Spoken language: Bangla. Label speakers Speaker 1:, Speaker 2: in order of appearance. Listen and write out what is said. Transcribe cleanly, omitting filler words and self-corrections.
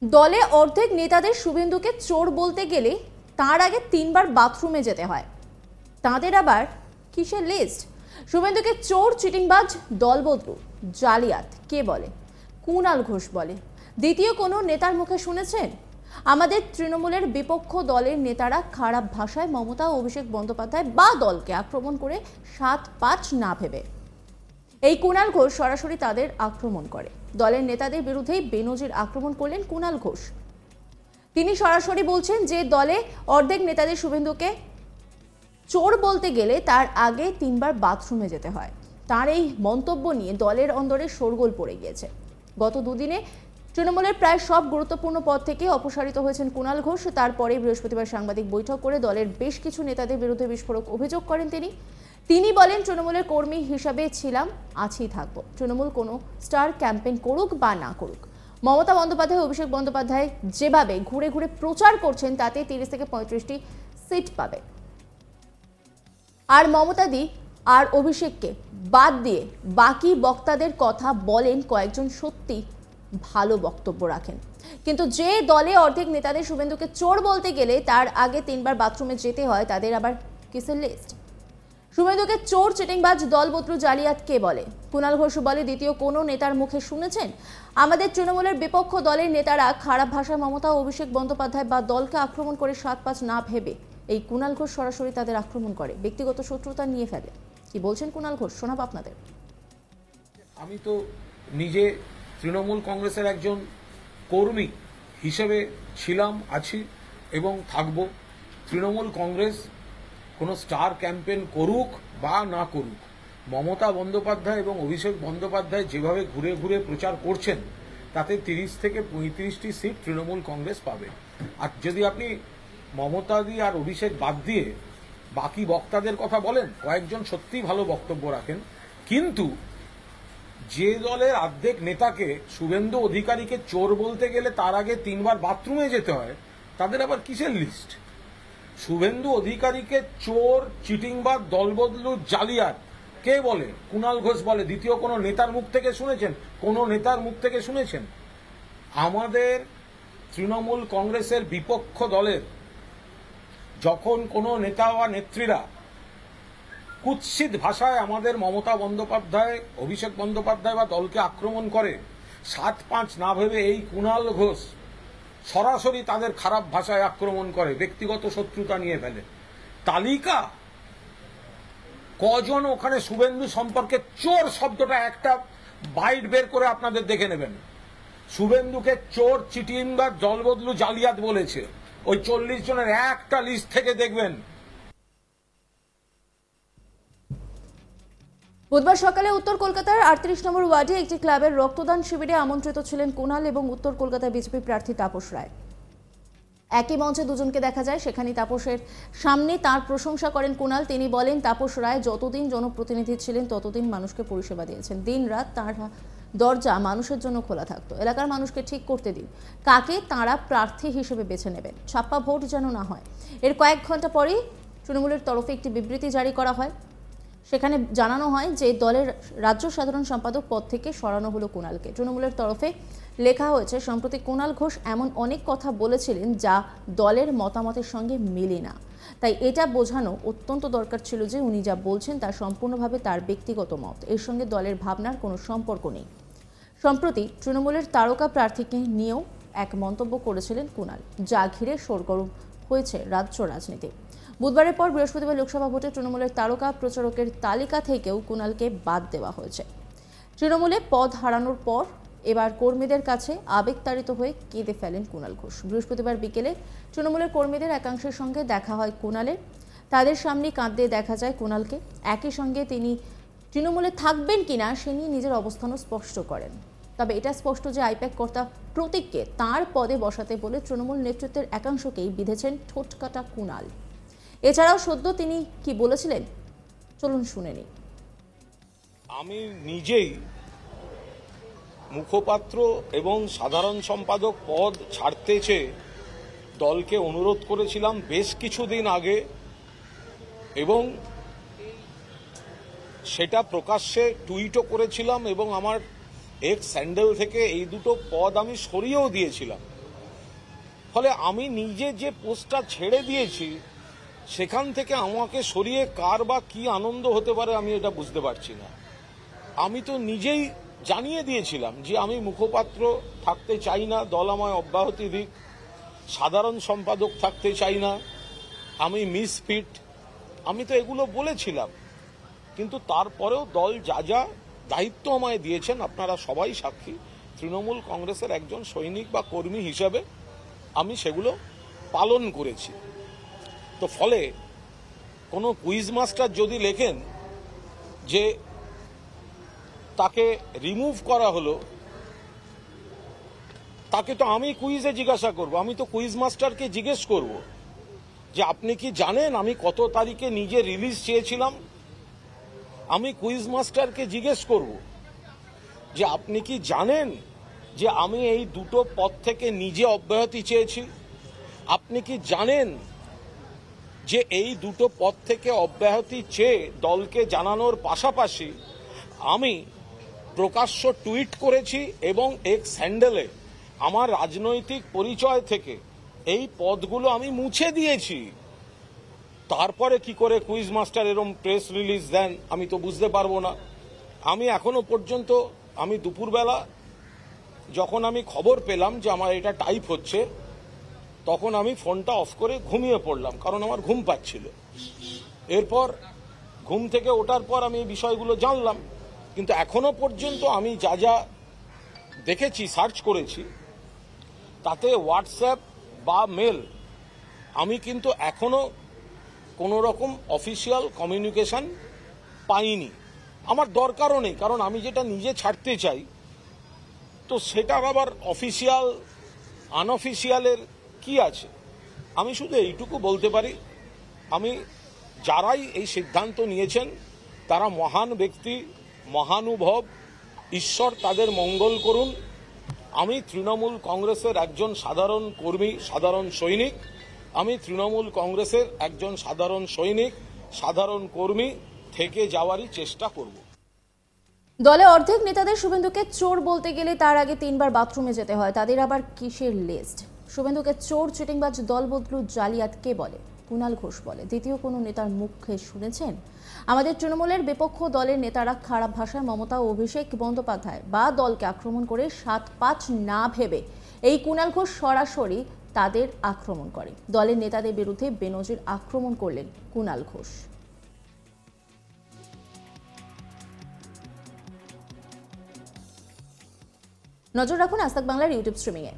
Speaker 1: দলে অর্ধেক নেতাদের শুভেন্দুকে চোর বলতে গেলে তার আগে 3বার বাথরুমে যেতে হয়। তাদের আবার কিসের লিস্ট? শুভেন্দুকে চোর, চিটিংবাজ, দলবদলু, জালিয়াত কে বলে? কুণাল ঘোষ বলে। দ্বিতীয় কোনো নেতার মুখে শুনেছেন? আমাদের তৃণমূলের বিপক্ষ দলের নেতারা খারাপ ভাষায় মমতা ও অভিষেক বন্দ্যোপাধ্যায় বা দলকে আক্রমণ করে 7-5 না ভেবে। এই কুণাল ঘোষ সরাসরি তাদের আক্রমণ করে। দলের নেতাদের বিরুদ্ধেই বেনজির আক্রমণ করলেন কুণাল ঘোষ। তিনি সরাসরি বলছেন যে দলে অর্ধেক নেতাদের শুভেন্দুকে চোর বলতে গেলে তার আগে 3বার বাথরুমে যেতে হয়। তার এই মন্তব্য নিয়ে দলের অন্দরে শোরগোল পড়ে গিয়েছে। গত দুদিনে তৃণমূলের প্রায় সব গুরুত্বপূর্ণ পদ থেকে অপসারিত হয়েছেন কুণাল ঘোষ। তারপরে বৃহস্পতিবার সাংবাদিক বৈঠক করে দলের বেশ কিছু নেতাদের বিরুদ্ধে বিস্ফোরক অভিযোগ করেন তিনি বলেন, তৃণমূলের কর্মী হিসাবে ছিলাম, আছি, থাকবো। তৃণমূল কোনো স্টার ক্যাম্পেইন করুক বা না করুক, মমতা বন্দ্যোপাধ্যায়, অভিষেক বন্দ্যোপাধ্যায় যেভাবে ঘুরে ঘুরে প্রচার করছেন তাতে 30 থেকে 35টি সিট পাবে। আর মমতাদি আর অভিষেককে বাদ দিয়ে বাকি বক্তাদের কথা বলেন কয়েকজন সত্যি ভালো বক্তব্য রাখেন। কিন্তু যে দলে অর্ধেক নেতাদের শুভেন্দুকে চোর বলতে গেলে তার আগে 3বার বাথরুমে যেতে হয়, তাদের আবার কিসের লিস্ট? শুভেন্দুকে চোর, চিটিংবাজ, দলবদলু, জালিয়াত কে বলে? কুণাল ঘোষ বলে। দ্বিতীয় কোনো নেতার মুখে শুনেছেন? আমাদের তৃণমূলের বিপক্ষ দলের নেতারা খারাপ ভাষায় মমতা ও অভিষেক বন্দ্যোপাধ্যায় বা দলকে আক্রমণ করে 7-5 না ভেবে। এই কুণাল ঘোষ সরাসরি তাদের আক্রমণ করে, ব্যক্তিগত শত্রুতা নিয়ে ফেলে। কি বলছেন কুণাল ঘোষ, শোনাব আপনাদের।
Speaker 2: আমি তো নিজে তৃণমূল কংগ্রেসের একজন কর্মী হিসেবে ছিলাম, আছি এবং থাকব। তৃণমূল কংগ্রেস কোনো স্টার ক্যাম্পেইন করুক বা না করুক, মমতা বন্দ্যোপাধ্যায় এবং অভিষেক বন্দ্যোপাধ্যায় যেভাবে ঘুরে ঘুরে প্রচার করছেন তাতে 30 থেকে 35টি সিট তৃণমূল কংগ্রেস পাবে। আর যদি আপনি মমতাদি আর অভিষেক বাদ দিয়ে বাকি বক্তাদের কথা বলেন, কয়েকজন সত্যিই ভালো বক্তব্য রাখেন, কিন্তু যে দলের অর্ধেক নেতাকে শুভেন্দু অধিকারীকে চোর বলতে গেলে তার আগে 3বার বাথরুমে যেতে হয়, তাদের আবার কিসের লিস্ট? শুভেন্দু অধিকারীকে চোর, চিটিংবাজ, দলবদলু, জালিয়াত কে বলে? কুণাল ঘোষ বলে। দ্বিতীয় কোনো নেতার মুখ থেকে শুনেছেন? কোনো নেতার মুখ থেকে শুনেছেন? আমাদের তৃণমূল কংগ্রেসের বিপক্ষ দলের যখন কোনো নেতা বা নেত্রীরা কুৎসিত ভাষায় আমাদের মমতা বন্দ্যোপাধ্যায়, অভিষেক বন্দ্যোপাধ্যায় বা দলকে আক্রমণ করে 7-5 না ভেবে এই কুণাল ঘোষ সরাসরি তাদের খারাপ ভাষায় আক্রমণ করে, ব্যক্তিগত শত্রুতা নিয়ে ফেলে। তালিকা কজন ওখানে শুভেন্দু সম্পর্কে চোর শব্দটা একটা বাইট বের করে আপনাদের দেখে নেবেন। শুভেন্দুকে চোর, চিটিংবাজ, দলবদলু, জালিয়াত বলেছে, ওই 40 জনের একটা লিস্ট থেকে দেখবেন।
Speaker 1: বুধবার সকালে উত্তর কলকাতার 38 নম্বর ওয়ার্ডে একটি ক্লাবের রক্তদান শিবিরে আমন্ত্রিত ছিলেন কুণাল এবং উত্তর কলকাতার বিজেপি প্রার্থী তাপস রায়। একই মঞ্চে দুজনকে দেখা যায়। সেখানে তাপসের সামনে তার প্রশংসা করেন কুণাল। তিনি বলেন, তাপস রায় যতদিন জনপ্রতিনিধি ছিলেন ততদিন মানুষকে পরিষেবা দিয়েছেন। দিন রাত তার দরজা মানুষের জন্য খোলা থাকতো। এলাকার মানুষকে ঠিক করতে দিন কাকে তাঁরা প্রার্থী হিসেবে বেছে নেবেন, ছাপ্পা ভোট যেন না হয়। এর কয়েক ঘন্টা পরেই তৃণমূলের তরফে একটি বিবৃতি জারি করা হয়। সেখানে জানানো হয় যে দলের রাজ্য সাধারণ সম্পাদক পদ থেকে সরানো হলো কুণালকে। তৃণমূলের তরফে লেখা হয়েছে, সম্প্রতি কুণাল ঘোষ এমন অনেক কথা বলেছিলেন যা দলের মতামতের সঙ্গে মেলে না। তাই এটা বোঝানো অত্যন্ত দরকার ছিল যে উনি যা বলছেন তা সম্পূর্ণভাবে তার ব্যক্তিগত মত, এর সঙ্গে দলের ভাবনার কোনো সম্পর্ক নেই। সম্প্রতি তৃণমূলের তারকা প্রার্থীকে নিয়েও এক মন্তব্য করেছিলেন কুণাল, যা ঘিরে সরগরম হয়েছে রাজ্য রাজনীতি। বুধবারের পর বৃহস্পতিবার লোকসভা ভোটে তৃণমূলের তারকা প্রচারকের তালিকা থেকেও কুণালকে বাদ দেওয়া হয়েছে। তৃণমূলে পদ হারানোর পর এবার কর্মীদের কাছে আবেগতাড়িত হয়ে কেঁদে ফেলেন কুণাল ঘোষ। বৃহস্পতিবার বিকেলে তৃণমূলের কর্মীদের একাংশের সঙ্গে দেখা হয় কুণালের। তাদের সামনে কাঁদতে দেখা যায় কুণালকে। একই সঙ্গে তিনি তৃণমূলে থাকবেন কিনা সে নিয়ে নিজের অবস্থানও স্পষ্ট করেন। তবে এটা স্পষ্ট যে আইপ্যাক কর্তা প্রতীককে তাঁর পদে বসাতে বলে তৃণমূল নেতৃত্বের একাংশকেই বিঁধেছেন ঠোঁটকাটা কুণাল। এছাড়াও সদ্য তিনি কি বলেছিলেন, চলুন শুনে নিই।
Speaker 2: আমি নিজেই মুখপাত্র এবং সাধারণ সম্পাদক পদ ছাড়তে চেয়ে দলকে অনুরোধ করেছিলাম বেশ কিছুদিন আগে, এবং সেটা প্রকাশ্যে টুইটও করেছিলাম এবং আমার এক্স স্যান্ডেল থেকে এই দুটো পদ আমি সরিয়েও দিয়েছিলাম। ফলে আমি নিজে যে পোস্টটা ছেড়ে দিয়েছি সেখান থেকে আমাকে সরিয়ে কার বা কি আনন্দ হতে পারে আমি এটা বুঝতে পারছি না। আমি তো নিজেই জানিয়ে দিয়েছিলাম যে আমি মুখপাত্র থাকতে চাই না, দল আমায় অব্যাহতি দিক, সাধারণ সম্পাদক থাকতে চাই না, আমি মিসফিট, আমি তো এগুলো বলেছিলাম। কিন্তু তারপরেও দল যা যা দায়িত্ব আমায় দিয়েছেন আপনারা সবাই সাক্ষী, তৃণমূল কংগ্রেসের একজন সৈনিক বা কর্মী হিসাবে আমি সেগুলো পালন করেছি। তো ফলে কোনো কুইজ মাস্টার যদি লেখেন যে তাকে রিমুভ করা হলো, তাকে তো আমি কুইজে জিজ্ঞাসা করব, আমি তো কুইজ মাস্টারকে জিজ্ঞেস করব যে আপনি কি জানেন আমি কত তারিখে নিজে রিলিজ চেয়েছিলাম। আমি কুইজ মাস্টারকে জিজ্ঞেস করব যে আপনি কি জানেন যে আমি এই দুটো পদ থেকে নিজে অব্যাহতি চেয়েছি। আপনি কি জানেন যে এই দুটো পদ থেকে অব্যাহতি চেয়ে দলকে জানানোর পাশাপাশি আমি প্রকাশ্য টুইট করেছি এবং এক্স হ্যান্ডেলে আমার রাজনৈতিক পরিচয় থেকে এই পদগুলো আমি মুছে দিয়েছি। তারপরে কি করে কুইজ মাস্টার এরম প্রেস রিলিজ দেন আমি তো বুঝতে পারবো না। আমি এখনো পর্যন্ত, আমি দুপুরবেলা যখন আমি খবর পেলাম যে আমার এটা টাইপ হচ্ছে, তখন আমি ফোনটা অফ করে ঘুমিয়ে পড়লাম, কারণ আমার ঘুম পাচ্ছিল। এরপর ঘুম থেকে ওঠার পর আমি এই বিষয়গুলো জানলাম, কিন্তু এখনো পর্যন্ত আমি যা যা দেখেছি, সার্চ করেছি, তাতে হোয়াটসঅ্যাপ বা মেল আমি কিন্তু এখনো কোনো রকম অফিসিয়াল কমিউনিকেশন পাইনি। আমার দরকারও নেই, কারণ আমি যেটা নিজে ছাড়তে চাই তো সেটার আবার অফিসিয়াল আনঅফিসিয়ালের কি আছে। আমি শুধু এইটুকু বলতে পারি, আমি যারাই এই সিদ্ধান্ত নিয়েছেন তারা মহান ব্যক্তি, মহানুভব, ঈশ্বর তাদের মঙ্গল করুন। আমি তৃণমূল কংগ্রেসের একজন সাধারণ কর্মী, সাধারণ সৈনিক, আমি তৃণমূল কংগ্রেসের একজন সাধারণ সৈনিক, সাধারণ কর্মী থেকে যাওয়ারই চেষ্টা করব।
Speaker 1: দলে অর্ধেক নেতাদের শুভেন্দুকে চোর বলতে গেলে তার আগে 3 বার বাথরুমে যেতে হয়, তাদের আবার কিসের লিস্ট? শুভেন্দুকে চোর, চিটিংবাজ, দলবদলু, জালিয়াত কে বলে? কুণাল ঘোষ বলে। দ্বিতীয় কোনো নেতার মুখে শুনেছেন? আমাদের তৃণমূলের বিপক্ষ দলের নেতারা খারাপ ভাষায় মমতা ও অভিষেক বন্দ্যোপাধ্যায় বা দলকে আক্রমণ করে 7-5 না ভেবে এই কুণাল ঘোষ সরাসরি তাদের আক্রমণ করে। দলের নেতাদের বিরুদ্ধে বেনজির আক্রমণ করলেন কুণাল ঘোষ। নজর রাখুন আজ তাক বাংলার ইউটিউব স্ট্রিমিংয়ে।